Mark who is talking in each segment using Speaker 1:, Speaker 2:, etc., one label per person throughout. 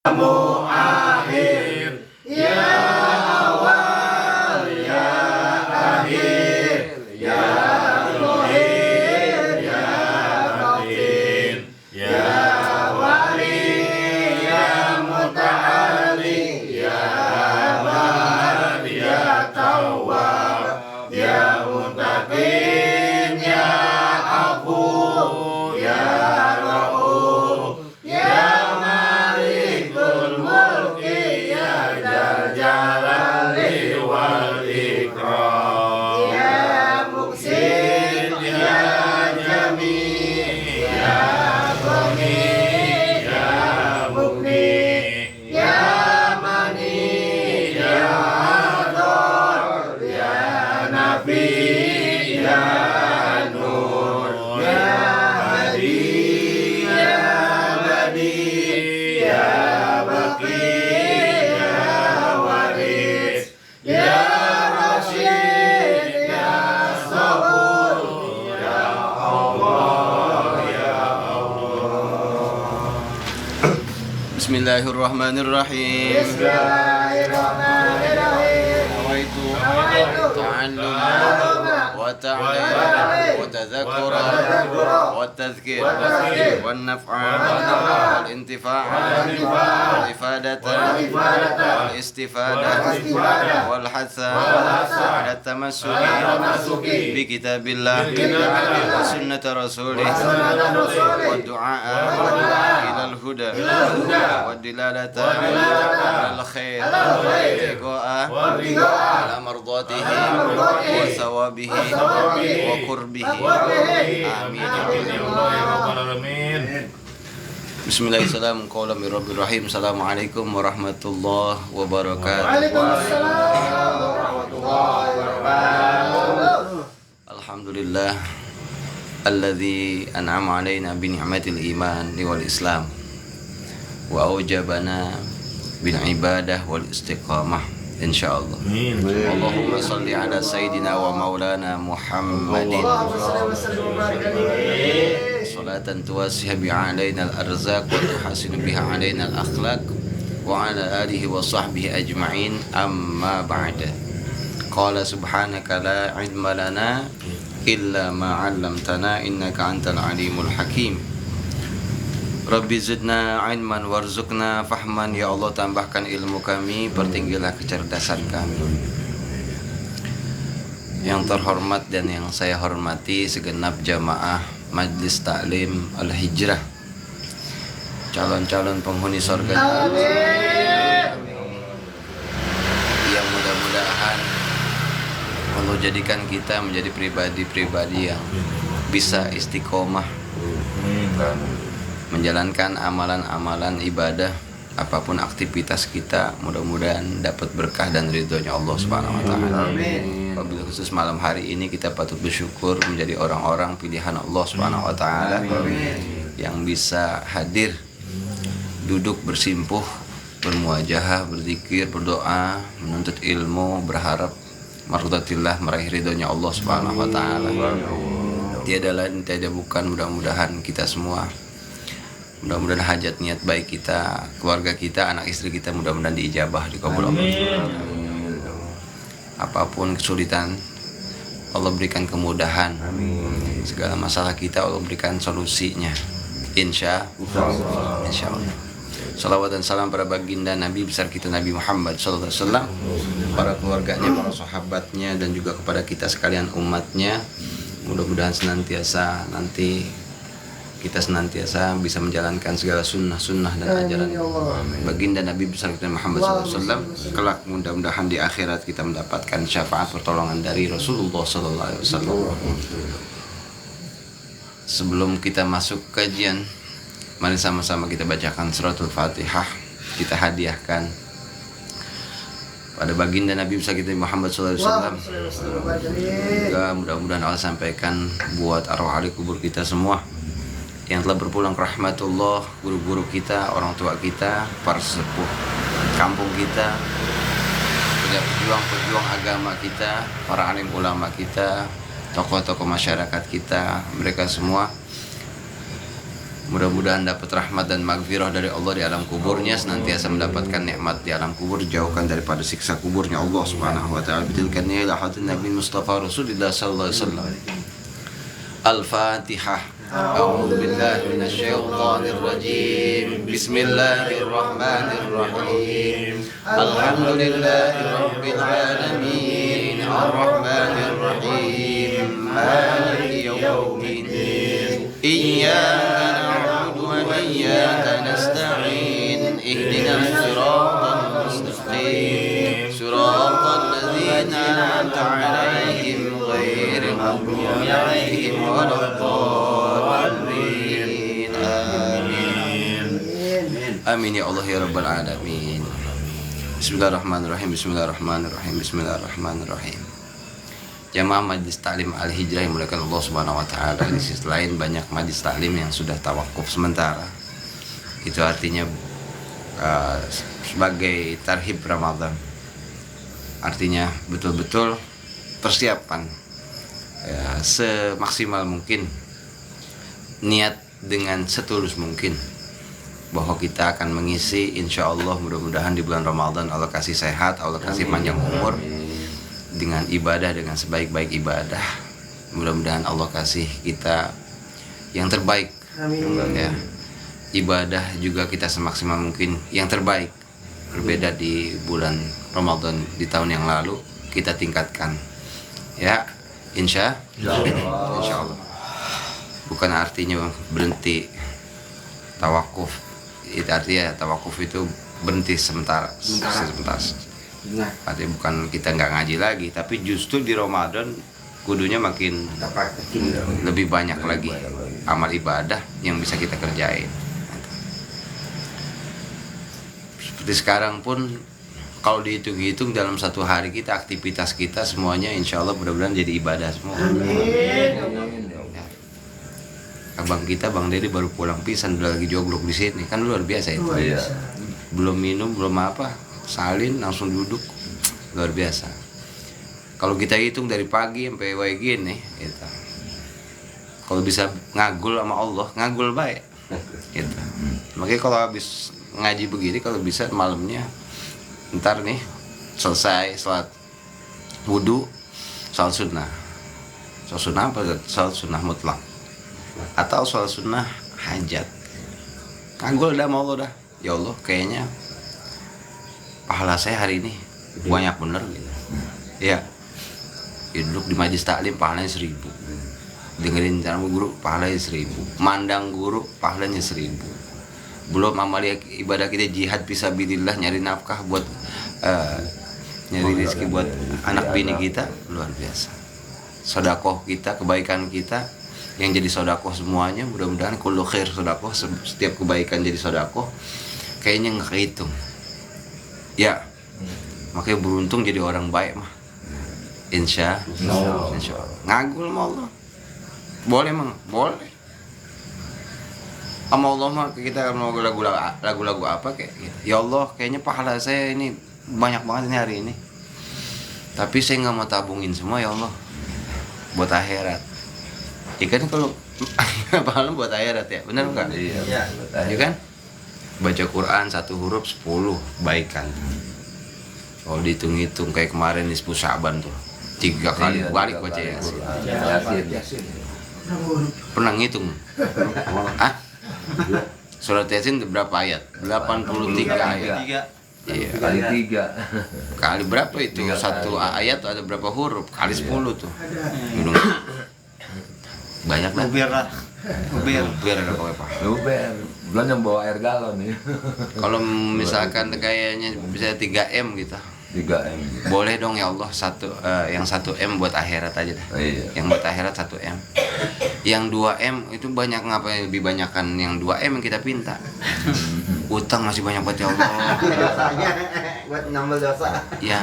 Speaker 1: Muakhir, ya awal, ya akhir, ya zahir, ya batin, ya wali, ya muta'ali, ya bar, ya tawwab, ya muttaqin, ya afu, ya rauf, ya malikul mulki, ya dzal jalali wal ikram, ya muqsit, ya jami, ya ghani, ya mughni, ya mani, ya ador, ya nafi, ya nur, ya hadi, ya badi, ya baqi, ya waris, ya rasyid, ya sabur, ya Allah, ya Allah.
Speaker 2: Bismillahirrahmanirrahim.
Speaker 1: Bismillahirrahmanirrahim.
Speaker 2: Nawaitu ta'alluma wa ta'lim wa tadhakkura wa tadhkir wa naf'a wal intifa' wal ifadata wal istifada wal hatha ala tamassuki bi kitabillah wa sunnati rasulih wa du'a ila al-huda wa dilalata ala al-khair wa ala mardatihi wa thawabihi wa qurbihi. Amin ya Allah ya rabbal alamin. Bismillahirrahmanirrahim. Qawlan min rabbir rahim. Assalamualaikum warahmatullahi wabarakatuh.
Speaker 1: Waalaikumsalam warahmatullahi wabarakatuh.
Speaker 2: Alhamdulillah alladzi an'ama alaina bi ni'matil iman wal islam wa aujabana bil ibadah wal istiqamah insyaallah. Allahumma salli ala sayyidina wa maulana Muhammadin salatan tuwasiha biha alaina al-arzaq wa tuhasinu biha alaina al-akhlaq wa ala alihi wa sahbihi ajma'in, amma ba'da. Qala subhanaka la ilma lana illa ma 'allamtana innaka antal alimul hakim. Rabbi zidna ilman warzuqna fahman. Ya Allah, tambahkan ilmu kami, pertinggilah kecerdasan kami. Yang terhormat dan yang saya hormati segenap jamaah Majlis Taklim Al-Hijrah, calon-calon penghuni surga, yang mudah-mudahan Allah jadikan kita menjadi pribadi-pribadi yang bisa istiqomah menjalankan amalan-amalan ibadah, apapun aktivitas kita, mudah-mudahan dapat berkah dan ridhonya Allah Subhanahu wa taala. Wabil khusus malam hari ini kita patut bersyukur menjadi orang-orang pilihan Allah Subhanahu wa taala yang bisa hadir, duduk bersimpuh, bermuajahah, berzikir, berdoa, menuntut ilmu, berharap mardatillah, meraih ridhonya Allah Subhanahu wa taala. Tiada lain tiada bukan, mudah-mudahan kita semua, mudah-mudahan hajat niat baik kita, keluarga kita, anak istri kita, mudah-mudahan diijabah, dikabul Allah. Apapun kesulitan, Allah berikan kemudahan. Segala masalah kita Allah berikan solusinya, insya Allah. Salawat dan salam para baginda Nabi besar kita Nabi Muhammad sallallahu alaihi wasallam, para keluarganya, para sahabatnya, dan juga kepada kita sekalian umatnya. Mudah-mudahan kita senantiasa bisa menjalankan segala sunnah-sunnah dan ajaran baginda Nabi besar kita Muhammad SAW. Kelak mudah-mudahan di akhirat kita mendapatkan syafaat pertolongan dari Rasulullah SAW. Sebelum kita masuk kajian, mari sama-sama kita bacakan suratul Fatihah. Kita hadiahkan pada baginda Nabi besar kita Muhammad SAW. Juga mudah-mudahan Allah sampaikan buat arwah ahli kubur kita semua yang telah berpulang ke rahmatullah, guru-guru kita, orang tua kita, para sesepuh kampung kita, pejuang-pejuang agama kita, para alim ulama kita, tokoh-tokoh masyarakat kita, mereka semua Mudah-mudahan dapat rahmat dan maghfirah dari Allah di alam kuburnya, senantiasa mendapatkan nikmat di alam kubur, dijauhkan daripada siksa kuburnya Allah Subhanahu wa taala. Bitilkan ila hadratin Nabi Mustafa Rasulullah sallallahu alaihi wasallam. Al-Fatihah. A'udzu billahi minasyaitonir rajim. Bismillahirrahmanirrahim. Alhamdulillahirabbil alamin. Arrahmanir rahim. Maliki yaumiddin. Iyyaka na'budu wa iyyaka nasta'in. Ihdinas siratal mustaqim. Siratal ladzina an'amta 'alaihim ghairil maghdubi 'alaihim waladdallin. Amin. Amin ya Allah ya rabbal alamin. Bismillahirrahmanirrahim. Bismillahirrahmanirrahim. Bismillahirrahmanirrahim. Jamaah Majelis Taklim Al-Hijrah yang dimuliakan Allah Subhanahu wa taala. Di sisi lain banyak majelis taklim yang sudah tawakuf sementara. Itu artinya sebagai tarhib Ramadan. Artinya betul-betul persiapan ya, semaksimal mungkin, niat dengan setulus mungkin bahwa kita akan mengisi, insya Allah mudah-mudahan di bulan Ramadan Allah kasih sehat, Allah kasih panjang umur dengan ibadah, dengan sebaik-baik ibadah. Mudah-mudahan Allah kasih kita yang terbaik. Ya, ibadah juga kita semaksimal mungkin yang terbaik. Berbeda di bulan Ramadan di tahun yang lalu, kita tingkatkan. Ya, insya Allah. Bukan artinya berhenti tawakuf. Itu artinya tawakuf itu berhenti sementara. Artinya bukan kita nggak ngaji lagi, tapi justru di Ramadan kudunya makin lebih banyak lagi amal ibadah yang bisa kita kerjain. Seperti sekarang pun kalau dihitung-hitung dalam satu hari kita, aktivitas kita semuanya insya Allah mudah-mudahan jadi ibadah semua. Abang kita, Bang Dedi baru pulang pisan, udah lagi joglok di sini, kan luar biasa itu. Belum minum, belum apa, salin langsung duduk, luar biasa. Kalau kita hitung dari pagi sampai gini, gitu. Kalau bisa ngagul sama Allah, ngagul baik, gitu. Makanya kalau habis ngaji begini, kalau bisa malamnya, ntar nih selesai sholat wudu, sholat sunnah. Sholat sunnah apa? Sholat sunnah mutlak atau sholat sunnah hajat. Ngagul dah sama Allah dah. Ya Allah, kayaknya pahala saya hari ini banyak bener gitu. Ya, duduk di majelis taklim pahalanya 1000, dengerin ceramah guru pahalanya 1000, mandang guru pahalanya 1000. Belum amalia ibadah kita jihad fisabilillah, nyari nafkah buat nyari rezeki buat anak bini kita, luar biasa. Sedekah kita, kebaikan kita yang jadi sedekah semuanya, mudah-mudahan kullu khair sedekah, setiap kebaikan jadi sedekah. Kayaknya nggak kehitung. Ya, makanya beruntung jadi orang baik mah. Insya Allah. Ngagul sama Allah. Boleh mang, boleh. Sama Allah mah kita mau lagu-lagu apa kayak gitu. Ya Allah, kayaknya pahala saya ini banyak banget ini hari ini. Tapi saya nggak mau tabungin semua ya Allah, buat akhirat. Ikan kalau pahala buat akhirat ya, benar nggak? Iya. Ya kan? Baca Quran 1 huruf 10 baikan. Kalau dihitung-hitung kayak kemarin di 10 Syaban tuh 3 kali balik baca Yasin. Pernah ngitung? Ah? Surat Yasin berapa ayat? 83 ayat. Iya.
Speaker 3: Kali 3.
Speaker 2: Kali berapa itu? Satu ayat ada berapa huruf? Kali 10 tuh. Banyak dah. Biar ada apa Pak?
Speaker 3: Belum yang bawa air galon nih.
Speaker 2: Kalau misalkan kayaknya bisa 3M gitu.
Speaker 3: 3M.
Speaker 2: Boleh dong ya Allah, yang 1M buat akhirat aja dah.
Speaker 3: Iya.
Speaker 2: Yang buat akhirat 1M. Yang 2M itu banyak, ngapain lebih banyakan yang 2M yang kita pinta. Utang masih banyak buat ya Allah.
Speaker 1: Dosanya buat nambah dosa.
Speaker 2: Ya.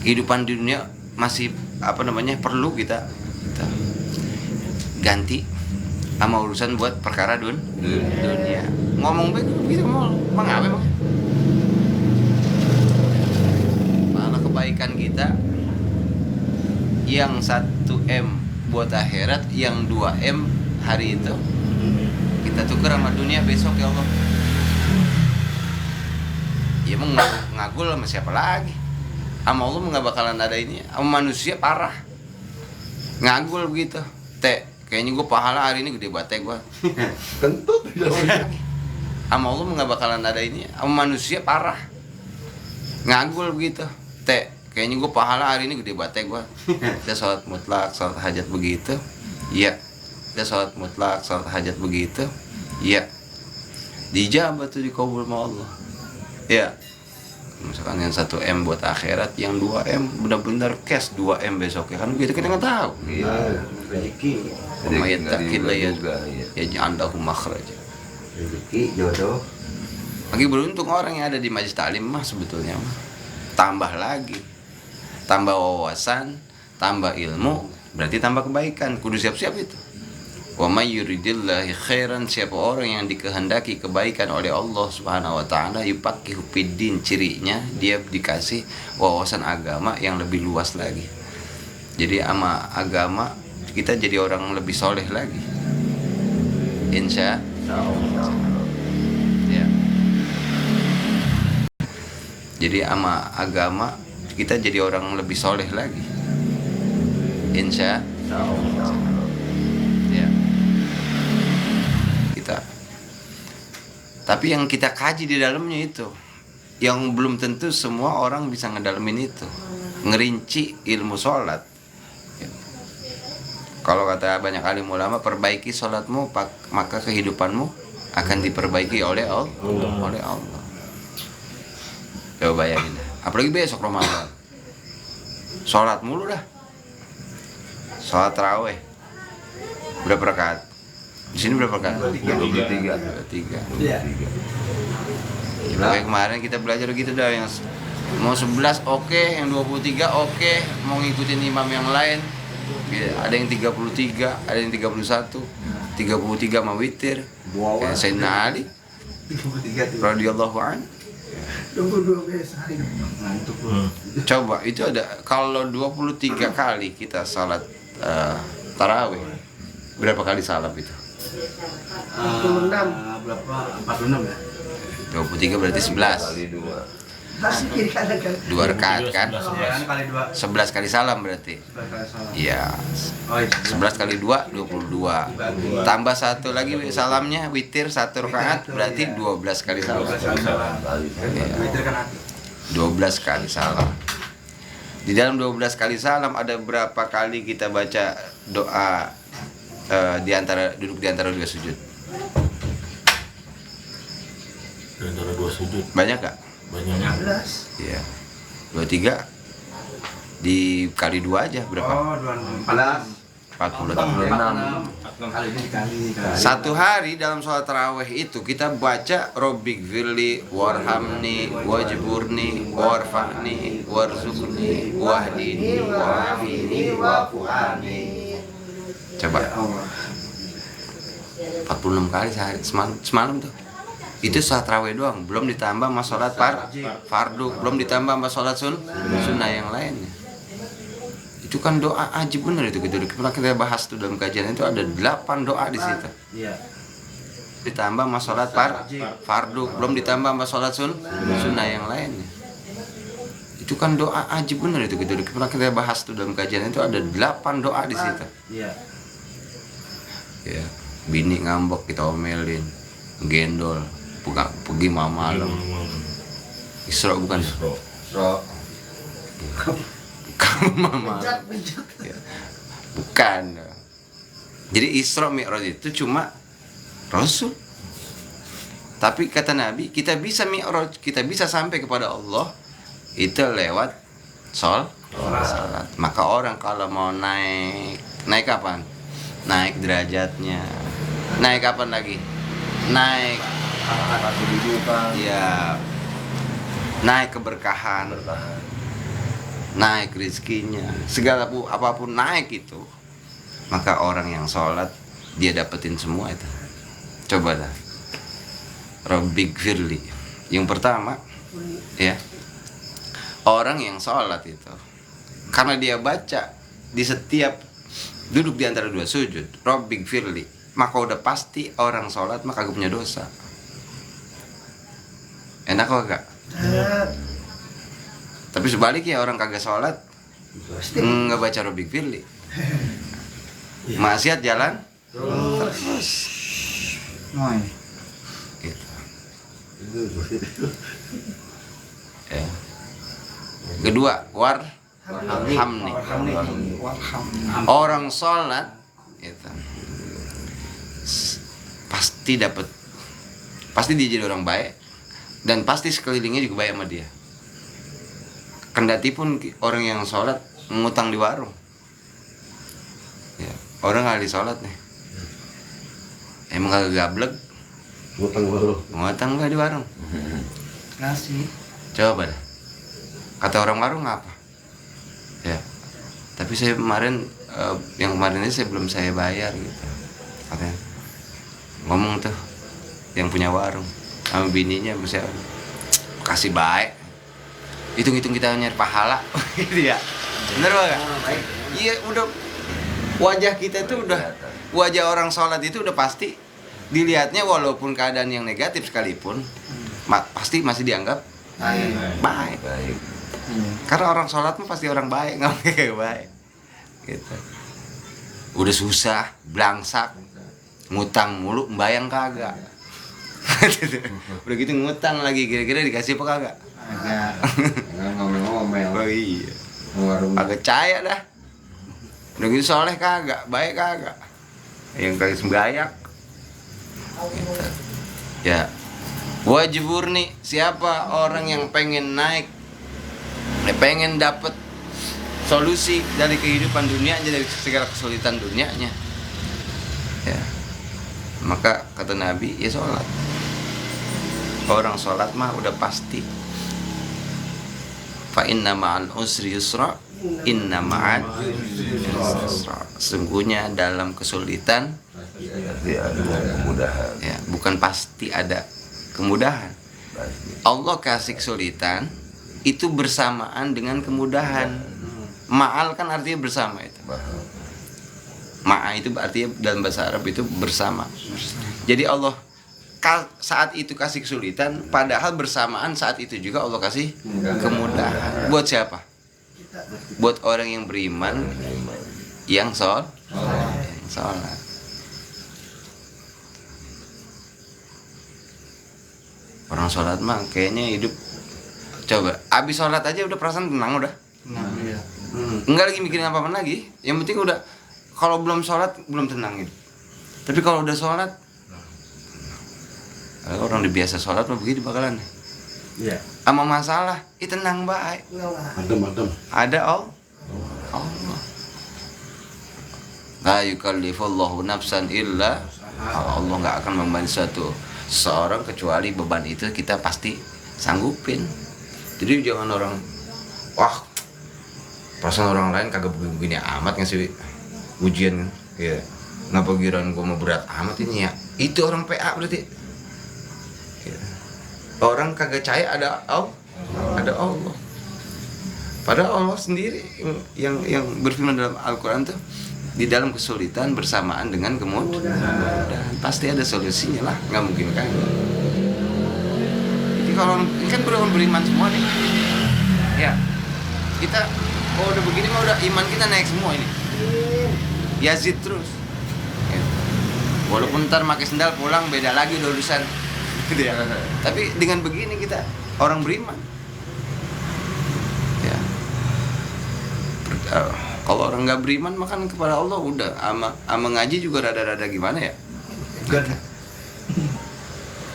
Speaker 2: Kehidupan di dunia masih perlu kita ganti sama urusan buat perkara dunia. Ngomong baik gitu mau apa emang? Malah kebaikan kita yang 1M buat akhirat, yang 2M hari itu kita tukar sama dunia besok ya Allah. Ya emang ngagul sama siapa lagi? Sama Allah nggak bakalan ada ini. Sama manusia parah. Ngagul begitu. Kayaknya gue pahala hari ini gede banget gue.
Speaker 1: Kentut.
Speaker 2: Sama Allah nggak bakalan ada ini. Sama manusia parah. Ngagul begitu. Kayaknya gue pahala hari ini gede banget gue. Udah sholat mutlak, sholat hajat begitu. Iya. Udah sholat mutlak, sholat hajat begitu. Iya. Dijabah tuh, dikabul sama Allah. Ya. Misalkan yang 1M buat akhirat, yang 2M benar-benar cash 2M besok ya kan begitu, kita nggak tahu.
Speaker 1: Iya, rezeki.
Speaker 2: Umayyad takil ya
Speaker 3: juga.
Speaker 2: ya ja'allahu makhraja.
Speaker 1: Rezeki jodoh.
Speaker 2: Lagi beruntung orang yang ada di majelis taklim mah sebetulnya mah. Tambah lagi. Tambah wawasan, tambah ilmu, berarti tambah kebaikan. Kudu siap-siap itu. Wa may yuridillahi khairan, siapa orang yang dikehendaki kebaikan oleh Allah Subhanahu wa taala, yufaqihu fiddin, cirinya dia dikasih wawasan agama yang lebih luas lagi. Jadi ama agama kita jadi orang lebih soleh lagi. Insya Allah. Ya. Jadi ama agama kita jadi orang lebih soleh lagi. Insya Allah. Ya. Kita. Tapi yang kita kaji di dalamnya itu, yang belum tentu semua orang bisa ngedalamin itu. Ngerinci ilmu sholat. Ya. Kalau kata banyak alim ulama, perbaiki sholatmu, maka kehidupanmu akan diperbaiki oleh Allah. Oleh Allah. Coba bayangin. Apalagi besok Ramadan. Sholat mulu dah. Sholat tarawih. Berapa rakaat? Di sini berapa rakaat?
Speaker 3: 23.
Speaker 2: 23.
Speaker 1: Iya.
Speaker 2: Kayak kemarin kita belajar gitu dah, yang mau 11 oke, yang 23 oke, mau ngikutin imam yang lain. Ya, ada yang 33, ada yang 31, 33 sama witir. Kayak Sayyidina Ali
Speaker 1: 33
Speaker 2: radhiyallahu anhu.
Speaker 1: Tunggu 12 hari. Ngantuk lu.
Speaker 2: Coba itu ada, kalau 23 kali kita salat tarawih, berapa kali salam itu?
Speaker 1: 46. Berapa? 46 ya?
Speaker 2: 23 berarti 11.
Speaker 3: Kali 2.
Speaker 1: Masih kiri kanan kan?
Speaker 2: 2 rakaat kan?
Speaker 1: Kali 2.
Speaker 2: 11 kali salam berarti. Iya.
Speaker 1: Oh,
Speaker 2: 11 kali 2 22. Tambah satu lagi salamnya witir 1 rakaat berarti 12 kali salam. 12 kali salam. Di dalam 12 kali salam ada berapa kali kita baca doa duduk di antara dua sujud?
Speaker 4: Di antara dua sujud
Speaker 2: Banyak gak?
Speaker 4: banyak.
Speaker 2: Iya. 23 dikali 2 aja berapa?
Speaker 1: Oh, 14.
Speaker 2: 40.
Speaker 3: 46.
Speaker 1: Kali ini dikali.
Speaker 2: Satu hari dalam sholat tarawih itu kita baca Robbik firli warhamni wajburni warfa'ni warzuqni wahdini wa'afini wa'fu'ani. Coba 46 kali sehari, semalam tuh. Itu sholat tarawih doang, belum ditambah sama sholat fardu, belum ditambah sama sholat sunnah yang lainnya. Itu kan doa ajib bener itu, pernah kita bahas tuh dalam kajian itu, ada 8 doa di situ.
Speaker 1: Iya.
Speaker 2: Ditambah sama sholat fardu, belum ditambah sama sholat sunnah yang lainnya. Itu kan doa ajib bener itu, pernah kita bahas tuh dalam kajian itu, ada 8 doa di situ.
Speaker 1: Iya.
Speaker 2: Ya, bini ngambek kita omelin, gendol, pergi malam. Isra bukan?
Speaker 3: Isra.
Speaker 2: Kamu mama. Ya, bukan. Jadi Isra Mi'raj itu cuma Rasul. Tapi kata Nabi, kita bisa Mi'raj, kita bisa sampai kepada Allah itu lewat salat. Maka orang kalau mau naik kapan? Naik derajatnya. Naik kapan lagi? Naik
Speaker 3: Kedudukan.
Speaker 2: ya, naik keberkahan, naik rezekinya, segala apapun naik itu. Maka orang yang sholat dia dapetin semua itu. Coba dah. Robbik firli. Yang pertama, ya, orang yang sholat itu, karena dia baca di setiap duduk di antara dua sujud, Robbik firli, maka udah pasti orang sholat maka kagak punya dosa. Enak kok gak? Tapi sebaliknya orang kagak sholat nggak baca Robik Firli, maksiat jalan terus. Gitu. Ya. Kedua, warhamni. Orang sholat gitu, pasti dapat, pasti dia jadi orang baik dan pasti sekelilingnya juga baik sama dia. Kendati pun orang yang sholat ngutang di warung, ya, orang kali sholat nih, emang kagak gablek, ngutang nggak di warung,
Speaker 1: Nasi.
Speaker 2: coba deh, kata orang warung apa, ya, tapi saya kemarin yang kemarin ini saya belum saya bayar gitu, katanya, ngomong tuh, yang punya warung, sama bininya, misalnya, kasih baik. Hitung-hitung kita nyari pahala gitu ya, bener gak? Iya, udah wajah kita itu udah, wajah orang sholat itu udah pasti dilihatnya walaupun keadaan yang negatif sekalipun pasti masih dianggap baik. Karena orang sholat mah pasti orang baik, nggak kayak baik gitu. Udah susah, blangsak, ngutang mulu, mbayang kagak. Udah gitu ngutang lagi, kira-kira dikasih apa kagak?
Speaker 3: Ngomel-ngomel.
Speaker 2: Oh iya, kagak percaya dah. Udah gitu soleh kagak, baik kagak, yang kagak sembahyang gitu. Ya, wajib murni. Siapa orang yang pengen naik, pengen dapet solusi dari kehidupan dunianya, dari segala kesulitan dunianya, ya, maka kata Nabi, ya sholat. Orang sholat mah udah pasti. Fa inna ma'al usri yusra, inna ma'al yusra. Sungguhnya dalam kesulitan
Speaker 3: Mudahan.
Speaker 2: ya, bukan pasti ada kemudahan. Allah kasih kesulitan itu bersamaan dengan kemudahan. Ma'al kan artinya bersama itu. Ma'a itu artinya dalam bahasa Arab itu bersama. Jadi Allah saat itu kasih kesulitan, padahal bersamaan saat itu juga Allah kasih kemudahan. Buat siapa? Buat orang yang beriman, yang sholat. Orang sholat mah kayaknya hidup, coba abis sholat aja udah perasaan tenang udah. Enggak lagi mikirin apa-apa lagi. Yang penting udah, kalau belum sholat belum tenang gitu. Tapi kalau udah sholat, orang udah biasa sholat mah begitu bakalan.
Speaker 1: Iya.
Speaker 2: Sama masalah, tenang baik.
Speaker 4: Adem.
Speaker 2: Ada Allah. La yukallifullahu nafsan illa, Allah nggak akan membantu seorang kecuali beban itu kita pasti sanggupin. Jadi jangan orang, wah, perasaan orang lain kagak begini amat ngasih ujian, ya. Ngapa giran gue mau berat amat ini ya? Itu orang PA berarti. Ya. Orang kagak percaya ada Allah. Padahal Allah sendiri yang berfirman dalam Al-Quran tuh, di dalam kesulitan bersamaan dengan kemudahan pasti ada solusinya lah, nggak mungkin kan. Jadi kalau ini kan beriman semua nih, ya kita kalau udah begini mah udah iman kita naik semua ini, yazid terus ya. Walaupun ntar pakai sendal pulang beda lagi udah urusan gitu ya. Tapi dengan begini kita orang beriman ya. Kalau orang nggak beriman makan kepada Allah udah ama ngaji juga rada-rada gimana ya?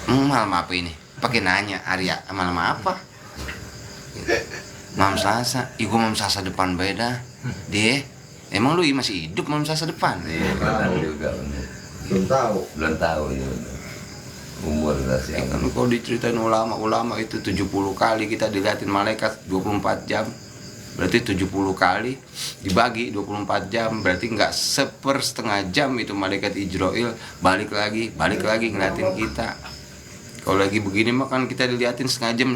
Speaker 2: Malam apa ini? Pakai nanya Arya malam apa? Malam Selasa. Ih gua malam Selasa depan beda. Deh, emang lu masih hidup malam Selasa depan?
Speaker 3: Juga belum tahu ya. Umur
Speaker 2: Ya kan kalau diceritain ulama itu 70 kali kita dilihatin malaikat 24 jam. Berarti 70 kali dibagi 24 jam, berarti nggak setengah jam itu malaikat Ijrail balik lagi ngeliatin kita. Kalau lagi begini mah kan kita diliatin setengah jam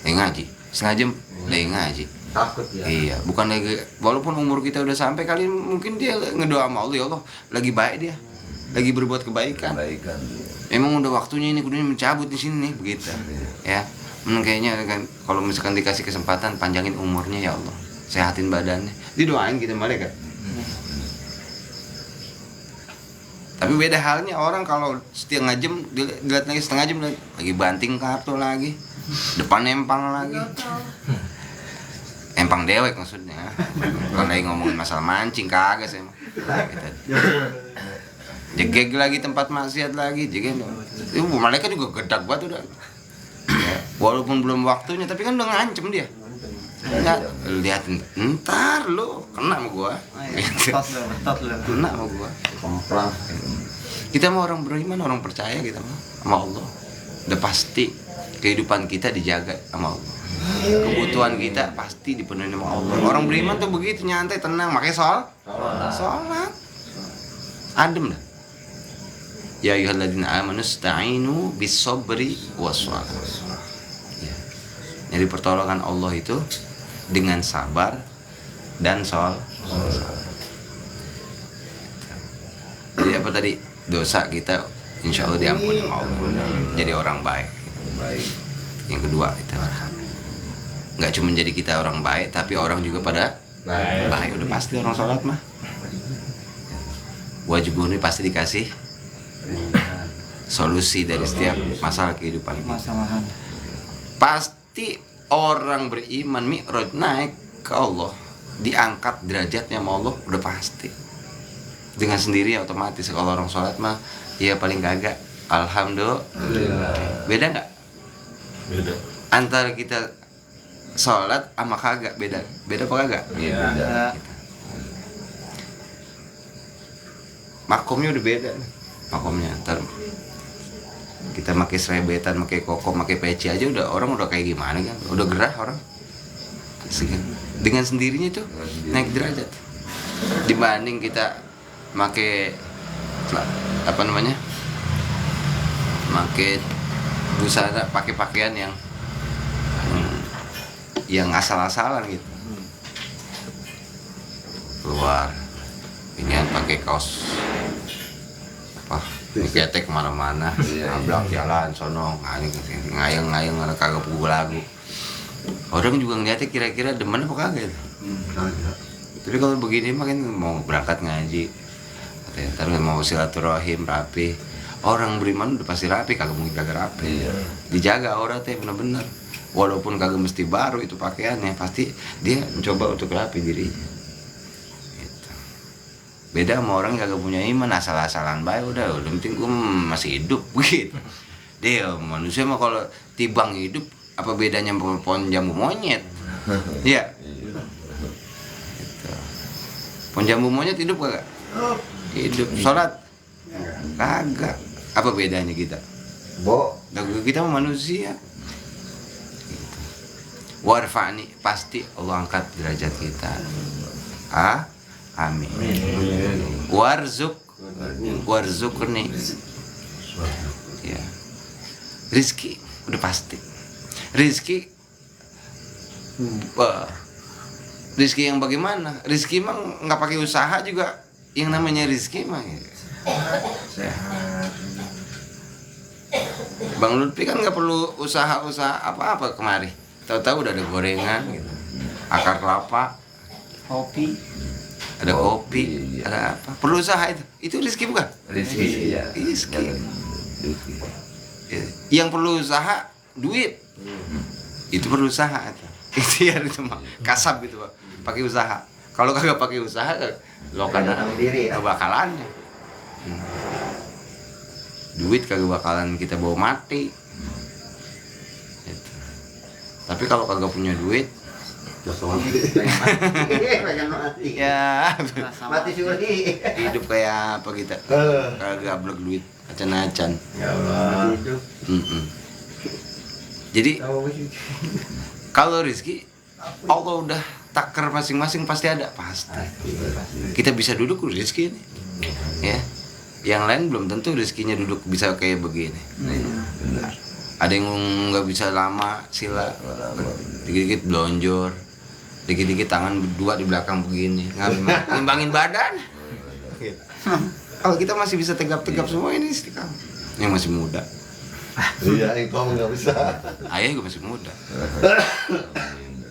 Speaker 2: ngaji, setengah jam ngaji.
Speaker 3: Takut ya.
Speaker 2: Iya, bukan lagi, walaupun umur kita udah sampai kali mungkin dia ngedoa sama Allah, ya Allah lagi baik dia. lagi berbuat kebaikan. Emang udah waktunya ini kudunya mencabut di sini nih begitu. Ya. Kayaknya kan kalau misalkan dikasih kesempatan panjangin umurnya ya Allah, sehatin badannya. Didoain kita malaikat. Tapi beda halnya orang kalau setengah jam dilihat lagi setengah jam lagi banting kartu lagi, depan empang lagi. Empang dewek maksudnya. Kalau lagi ngomongin masalah mancing kagak sih emang. Jegeg lagi tempat maksiat lagi, jegeg. Itu malaikat juga gedak banget udah. Ya, walaupun belum waktunya tapi kan udah ngancem dia. Enggak, liatin, ntar lu kena sama gua. Kena sama gua. Komplang. Kita mah orang beriman, orang percaya kita mah sama Allah. Udah pasti kehidupan kita dijaga sama Allah. Kebutuhan kita pasti dipenuhi sama Allah. Orang beriman tuh begitu nyantai, tenang, makanya sholat. Adem dah. Ya ayyuhalladzina amanu ista'inu bis-sabri was-shalah. Ya. Jadi pertolongan Allah itu dengan sabar dan sholat. Jadi apa tadi? Dosa kita insya Allah diampuni sama Allah. Jadi orang baik. Yang kedua kita nggak cuma jadi kita orang baik, tapi orang juga pada baik. Udah pasti orang sholat mah. Wajib ini pasti dikasih solusi dari setiap masalah kehidupan kita. Pasti orang beriman mi'raj naik ke Allah, diangkat derajatnya sama Allah, udah pasti. Dengan sendiri otomatis. Kalau orang sholat mah ya paling kagak alhamdulillah. Beda nggak?
Speaker 4: Beda.
Speaker 2: Antara kita sholat sama kagak beda apa kagak?
Speaker 3: Iya, beda.
Speaker 2: Makomnya udah beda. Makomnya ntar kita pakai serebetan, pakai koko, pakai peci aja udah orang udah kayak gimana kan? Udah gerah orang. Dengan sendirinya itu naik derajat. Dibanding kita pakai apa namanya? Pakai busana, pakai pakaian yang asal-asalan gitu. Keluar ini kan pakai kaos apa? Ketek kemana-mana, nabrak jalan, sono, ngayang-ngayang, kagak pukul lagu. Orang juga ngeliatnya kira-kira demen apa kagak itu. Tapi kalau begini mah kan mau berangkat ngaji, ntar mau silaturahim rapi. Orang beriman udah pasti rapi, kagak mungkin kagak rapi. Dijaga auratnya bener-bener. Walaupun kagak mesti baru itu pakaiannya, pasti dia mencoba untuk rapi dirinya. Beda sama orang yang kagak punya iman, asal-asalan baik udah penting gue masih hidup gitu. Dia manusia mah kalau tibang hidup apa bedanya pohon jambu monyet? Iya. Gitu. Pohon jambu monyet hidup kagak? Hidup. Sholat kagak. Apa bedanya kita? Kita mah manusia. Gitu. Warfa'ni pasti Allah angkat derajat kita. Amin. Warzukni. Ya. Rizki udah pasti. Rizki yang bagaimana? Rizki mah nggak pakai usaha juga. Yang namanya rizki mah. Sehat. Bang Lutfi kan nggak perlu usaha apa-apa kemari. Tahu-tahu udah ada gorengan, gitu. Akar kelapa, kopi. Ada kopi, ada apa? Perlu usaha itu. Itu rezeki bukan?
Speaker 3: Rezeki, iya.
Speaker 2: Rezeki. Yang perlu usaha duit. Itu perlu usaha itu. Ikhtiar itu mah. Kasab itu, Pak. Pakai usaha. Kalau kagak pakai usaha, lo kan bakalannya. Duit kagak bakalan kita bawa mati. Gitu. Tapi kalau kagak punya duit, ya mati suri. Hidup kayak apa kita? Kagak blok duit, acan-acan. Ya Allah. Jadi kalau rezeki Allah udah takar masing-masing pasti ada, pasti. Kita bisa duduk rezeki ini, ya. Yang lain belum tentu rezekinya duduk bisa kayak begini. Ada yang nggak bisa lama sila, dikit-dikit blonjor, dikit-dikit tangan berdua di belakang begini, ngimbangin badan. Kalau kita masih bisa tegap-tegap semua ini istiqamah. Yang masih muda.
Speaker 5: Iya, itu nggak bisa.
Speaker 2: Ayah juga masih muda.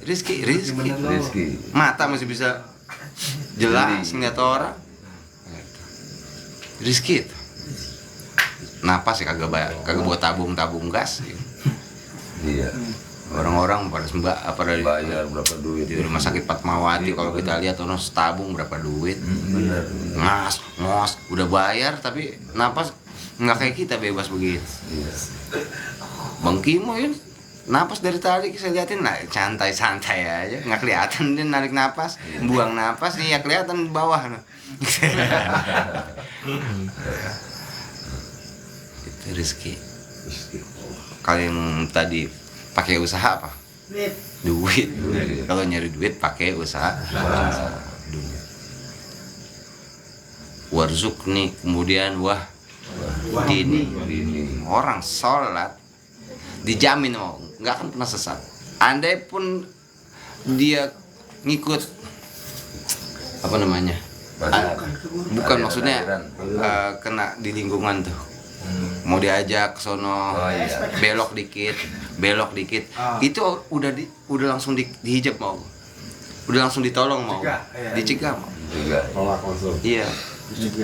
Speaker 2: Rizky. Mata masih bisa jelas ngeliat orang. Rizky itu. Napas ya kagak bawa tabung gas. Gitu.
Speaker 3: Iya.
Speaker 2: Orang-orang pada pada
Speaker 3: Bayar berapa duit?
Speaker 2: di rumah sakit Fatmawati kalau kita lihat orang setabung berapa duit.
Speaker 3: Benar.
Speaker 2: Ngos, udah bayar tapi napas nggak kayak kita bebas begitu.
Speaker 3: Iya.
Speaker 2: Bang Kimo ya napas dari tadi saya liatin santai aja, nggak kelihatan dia narik napas, buang napas ya kelihatan di bawah. Itu Rizky. Kalau yang tadi pakai usaha apa? Duit. Kalau nyari duit pakai usaha. Duit. Warzuk nih, kemudian dini. Orang sholat dijamin nggak akan pernah sesat. Andai pun dia ngikut apa namanya? Bukan maksudnya kena di lingkungan tuh. Mau diajak ke sono, belok dikit, itu udah langsung dihijab mau, udah langsung ditolong mau, dicegah mau. Iya,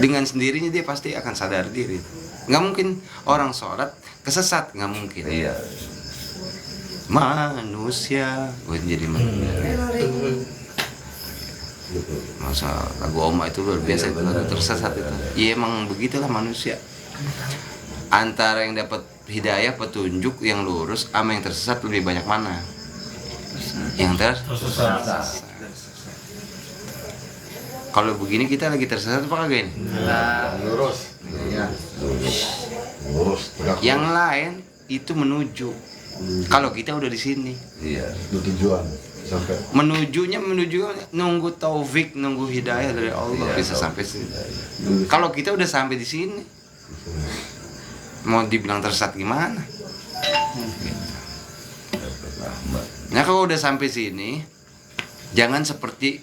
Speaker 2: dengan sendirinya dia pasti akan sadar diri. Nggak mungkin orang sholat kesesat, nggak mungkin.
Speaker 3: Iya.
Speaker 2: Manusia, jadi manusia. Masa lagu Oma itu luar biasa, itu lagu tersesat itu. Ya emang begitulah manusia. Antara yang dapat hidayah petunjuk yang lurus sama yang tersesat lebih banyak mana? Yang tersesat. Kalau begini kita lagi tersesat apa kagak ini?
Speaker 5: Lurus. Lurus.
Speaker 2: Yang lain itu menuju. Kalau kita udah di sini.
Speaker 3: Iya.
Speaker 5: Tujuan sampai.
Speaker 2: Menuju nunggu taufik, nunggu hidayah dari Allah bisa sampai sini. Kalau kita udah sampai di sini, mau dibilang tersesat gimana? Nah kalau udah sampai sini, jangan seperti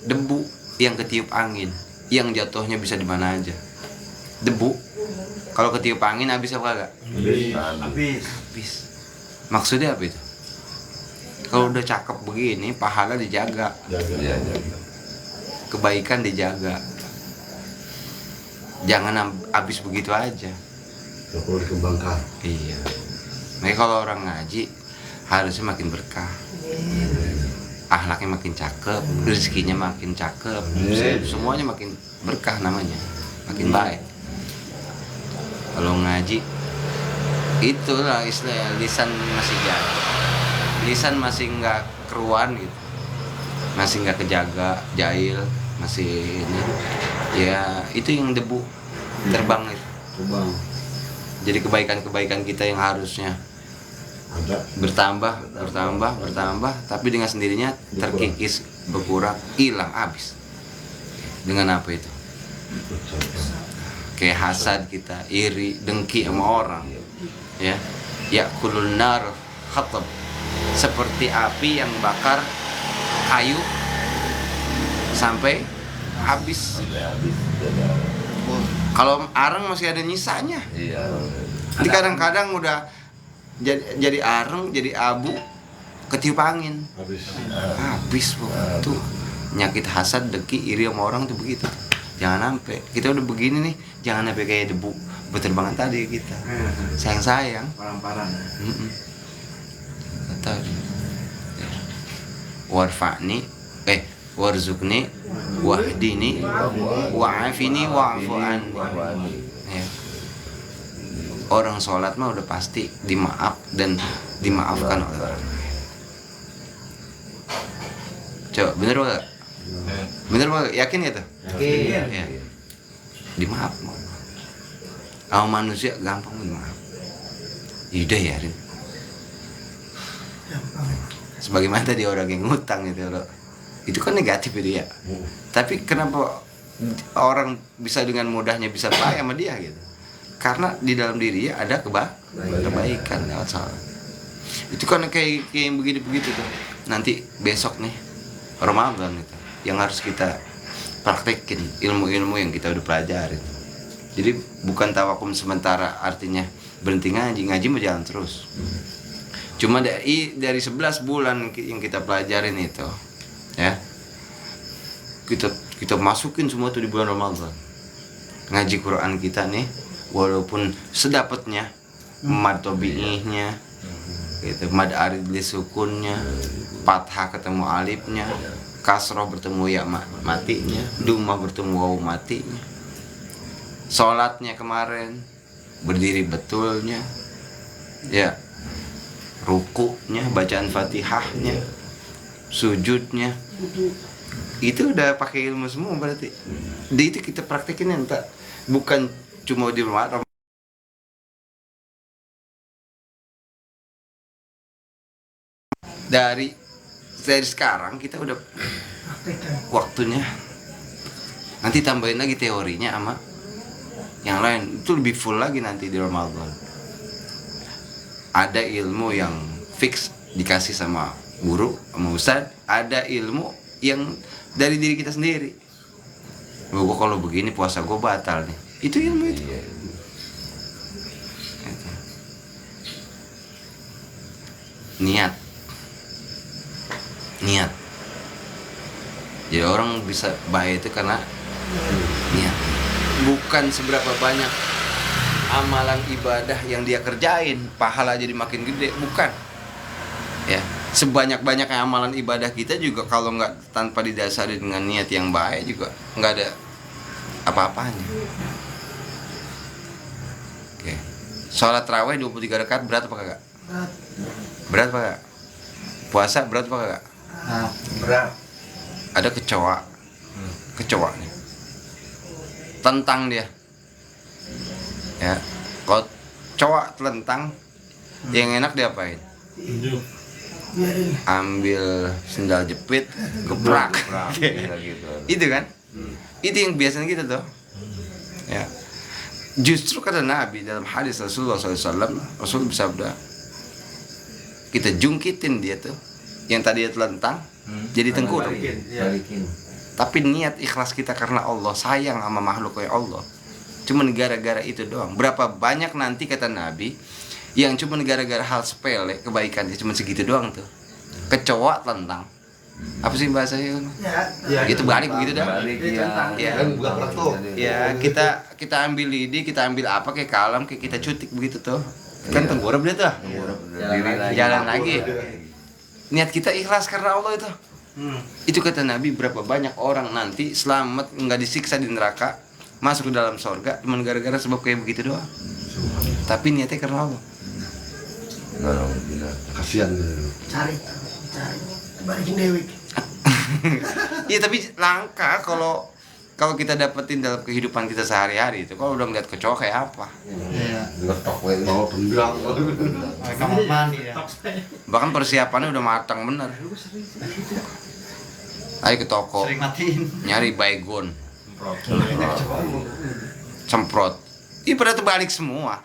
Speaker 2: debu yang ketiup angin, yang jatuhnya bisa di mana aja. Debu, kalau ketiup angin habis apa kagak? Habis. Maksudnya apa itu? Kalau udah cakep begini, pahala dijaga,
Speaker 3: Iya.
Speaker 2: kebaikan dijaga. Jangan habis begitu aja.
Speaker 5: Gak perlu dikembangkan.
Speaker 2: Iya. Makanya kalau orang ngaji harusnya makin berkah. Akhlaknya makin cakep, rezekinya makin cakep, semuanya makin berkah namanya, makin baik. Kalau ngaji itulah istilah lisan masih jaga, lisan masih nggak keruan gitu, masih nggak kejaga, jahil, masih ini, ya itu yang debu terbang itu. Jadi kebaikan-kebaikan kita yang harusnya
Speaker 5: Ada.
Speaker 2: bertambah, tapi dengan sendirinya terkikis, berkurang, hilang, habis. Dengan apa itu? Kayak hasad kita, iri, dengki sama orang. Ya, kulun nar khatab. Seperti api yang bakar kayu sampai habis. Kalau arang masih ada nyisanya.
Speaker 3: Iya.
Speaker 2: Jadi kadang-kadang udah jadi arang, jadi abu, ketiup angin, habis tuh. Penyakit hasad, dengki, iri sama orang tuh begitu. Jangan sampai kita udah begini nih, jangan sampai kayak debu berterbangan tadi kita. Sayang
Speaker 1: Parang-parang.
Speaker 2: Kata warfa'ni warzukni wahdini wa'afini wa'fu anni. Ya. Orang sholat mah udah pasti dimaaf dan dimaafkan oleh orang. Coba bener gak? Bener gak? Yakin ya tuh? Ya. Dimaaf. Kalau manusia gampang dimaaf. Yaudah ya Rin. Sebagaimana tadi orang yang ngutang itu kan negatif itu ya. Tapi kenapa orang bisa dengan mudahnya bisa baik sama dia gitu? Karena di dalam diri ada kebaikan lewat salat. Itu kan kayak yang begitu tuh. Nanti besok nih Ramadan itu yang harus kita praktekin ilmu-ilmu yang kita udah pelajarin. Jadi bukan tawakum sementara artinya berhenti ngaji mau jalan terus. Cuma dari 11 bulan yang kita pelajarin itu, ya, kita masukin semua itu di bulan Ramadan. Ngaji Quran kita nih, walaupun sedapatnya, mad tobi'ihnya, gitu, mad arid li sukunnya, fathah ketemu alifnya, kasroh bertemu ya matinya, dumah bertemu waw matinya, sholatnya kemarin berdiri betulnya, ya, rukunya, bacaan fatihahnya, sujudnya, itu udah pakai ilmu semua berarti. Itu kita praktekin entah, bukan cuma di rumah. Dari sekarang kita udah waktunya. Nanti tambahin lagi teorinya sama yang lain, itu lebih full lagi nanti di Ramadan. Ada ilmu yang fix dikasih sama guru, sama ustadz. Ada ilmu yang dari diri kita sendiri. Gue kalau begini puasa gue batal nih. Itu ilmu itu. Niat. Jadi orang bisa baik itu karena niat. Bukan seberapa banyak amalan ibadah yang dia kerjain, pahala jadi makin gede, bukan. Ya, sebanyak-banyaknya amalan ibadah kita juga kalau nggak tanpa didasari dengan niat yang baik juga nggak ada apa-apanya. Oke. Sholat tarawih 23 rakaat berat apa kagak? Berat apa kagak? Puasa berat apa kagak?
Speaker 1: Berat.
Speaker 2: Ada kecoa nih. Tentang dia. Ya, kalau cowok telentang, yang enak diapain? Ambil sendal jepit, gebrak. Itu kan? Itu yang biasanya kita tuh. Ya. Justru kata Nabi dalam hadis Rasulullah SAW, Rasul bersabda, kita jungkitin dia tuh, yang tadi dia telentang, jadi tengkurap. Tapi niat ikhlas kita karena Allah, sayang sama makhluk kayak Allah. Cuman gara-gara itu doang. Berapa banyak nanti kata Nabi yang cuma gara-gara hal sepele kebaikannya cuma segitu doang tuh. Kecoa tentang. Apa sih bahasanya? Ya, itu balik begitu dah. Ya, kita ambil lidi, kita ambil apa kayak kalam, kayak kita cutik begitu tuh. Kan tengkurap dia tuh. Jalan lagi. Niat kita ikhlas karena Allah itu. Itu kata Nabi, berapa banyak orang nanti selamat nggak disiksa di neraka, masuk ke dalam surga cuma gara-gara sebab kayak begitu doang. Tapi niatnya karena Allah.
Speaker 5: Kasihan.
Speaker 1: Cari balikin Dewi.
Speaker 2: Iya, tapi langka kalau kita dapetin dalam kehidupan kita sehari-hari itu. Kalau udah ngeliat kecoa kayak apa?
Speaker 5: Letok bawa tendang.
Speaker 1: Kamar mandi ya.
Speaker 2: Bahkan persiapannya udah matang bener. Ayo ke toko,
Speaker 1: Sering matiin.
Speaker 2: nyari baygon, semprot. Ih, pada terbalik semua.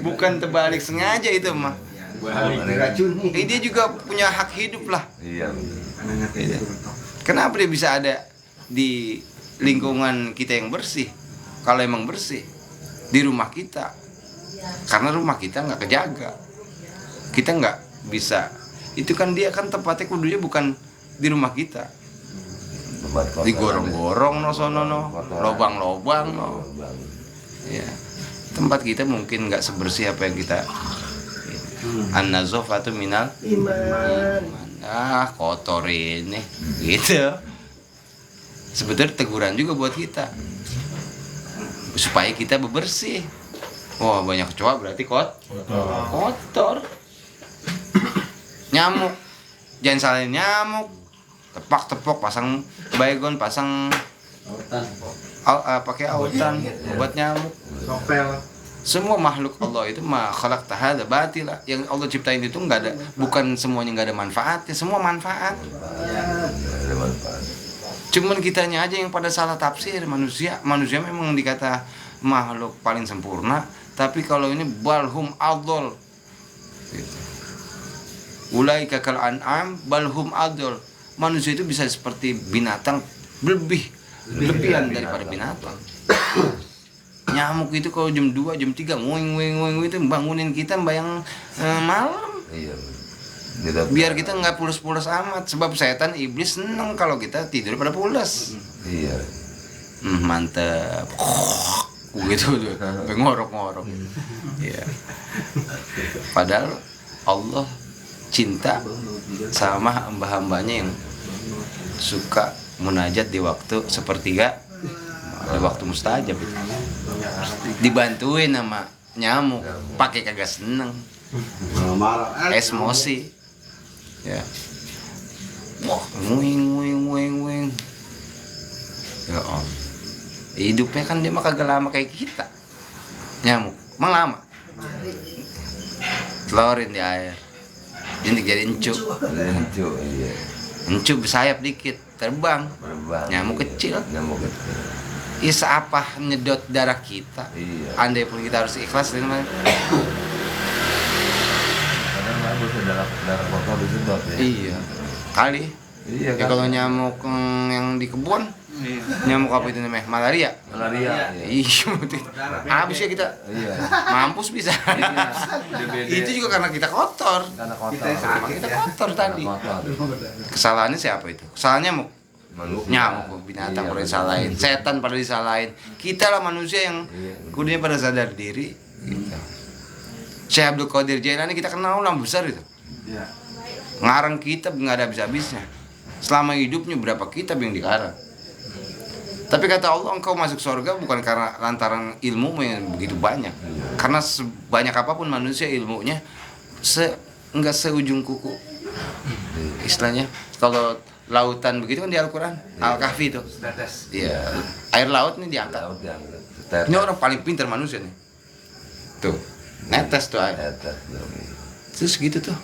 Speaker 2: Bukan terbalik sengaja itu mah. Dia juga punya hak hidup lah.
Speaker 3: Iya.
Speaker 2: Kenapa dia bisa ada di lingkungan kita yang bersih? Kalau emang bersih di rumah kita, karena rumah kita nggak kejaga, kita nggak bisa. Itu kan dia kan tempatnya kudunya bukan di rumah kita, digorong-gorong no sono no, lobang-lobang no. Ya, tempat kita mungkin nggak sebersih apa yang kita. An-nazafatu minal iman. Kotor ini, gitu. Sebetulnya teguran juga buat kita, supaya kita bebersih. Wah, banyak kecoa berarti kotor. Nyamuk, jangan salahin nyamuk. Tepak-tepok, pasang baygon, pasang pakai autan, obat nyamuk.
Speaker 1: Nopel.
Speaker 2: Semua makhluk Allah itu khalaqta hadza batila. Yang Allah ciptain itu enggak ada, bukan semuanya enggak ada manfaatnya, semua manfaat. Cuman kitanya aja yang pada salah tafsir. Manusia memang dikata makhluk paling sempurna, tapi kalau ini balhum adol. Gitu. Ulaika kal an'am balhum adol. Manusia itu bisa seperti binatang, lebih lebihan daripada binatang. Nyamuk itu kalau jam 2, jam 3 nguing itu bangunin kita bayang malam.
Speaker 3: Iya.
Speaker 2: Biar kita nggak pules-pules amat, sebab setan iblis seneng kalau kita tidur pada pules.
Speaker 3: Iya.
Speaker 2: Mantep. Gitu tuh, ngorok-ngorok. Iya. Padahal Allah cinta sama hamba-hambanya yang suka munajat di waktu sepertiga, di waktu mustajab itu. Dibantuin sama nyamuk, pakai kagak seneng, emosi. Ya. Wah, nguing. Ya om. Hidupnya kan dia mah kagak lama kayak kita. Nyamuk, emang lama. Telorin di air. Ini jadi encu.
Speaker 3: Lencu, iya.
Speaker 2: Encu bersayap dikit, terbang.
Speaker 3: Berbang.
Speaker 2: Nyamuk kecil.
Speaker 3: Nyamuk kecil.
Speaker 2: Isa apa nyedot darah kita.
Speaker 3: Iya.
Speaker 2: Andai pun kita harus ikhlas dengan
Speaker 3: Kadang bagus darah kotor disedot ya.
Speaker 2: iya. Kali.
Speaker 3: Iya
Speaker 2: Ya kalau nyamuk yang di kebun, nyamuk apa itu namanya? Malaria.
Speaker 3: Malaria.
Speaker 2: Iya, habis ya kita.
Speaker 3: Iya.
Speaker 2: Mampus bisa. Itu juga karena kita kotor.
Speaker 3: Karena kotor.
Speaker 2: Kita kotor tadi.
Speaker 3: Kotor.
Speaker 2: Kesalahannya siapa itu? Kesalahannya nyamuk.
Speaker 3: Manusia.
Speaker 2: Nyamuk, binatang
Speaker 3: Iya,
Speaker 2: pada
Speaker 3: betul.
Speaker 2: disalahin, setan pada disalahin. Kita lah manusia yang kudunya pada sadar diri. Gitu. Syekh Abdul Qadir Jailani kita kenal ulama besar itu.
Speaker 1: Ya.
Speaker 2: Ngarang kitab nggak ada habis-habisnya. Selama hidupnya berapa kitab yang dikarang. Tapi kata Allah, engkau masuk surga bukan karena lantaran ilmu yang begitu banyak. Karena sebanyak apapun manusia ilmunya, enggak seujung kuku. Istilahnya kalau lautan begitu kan di Al-Quran, Al-Kahfi itu.
Speaker 1: Tetes.
Speaker 2: Iya, air laut nih diangkat.
Speaker 3: Laut diangkat.
Speaker 2: Ini orang paling pintar manusia nih. Tuh, netes tuh air.
Speaker 3: Tetes.
Speaker 2: Terus gitu tuh.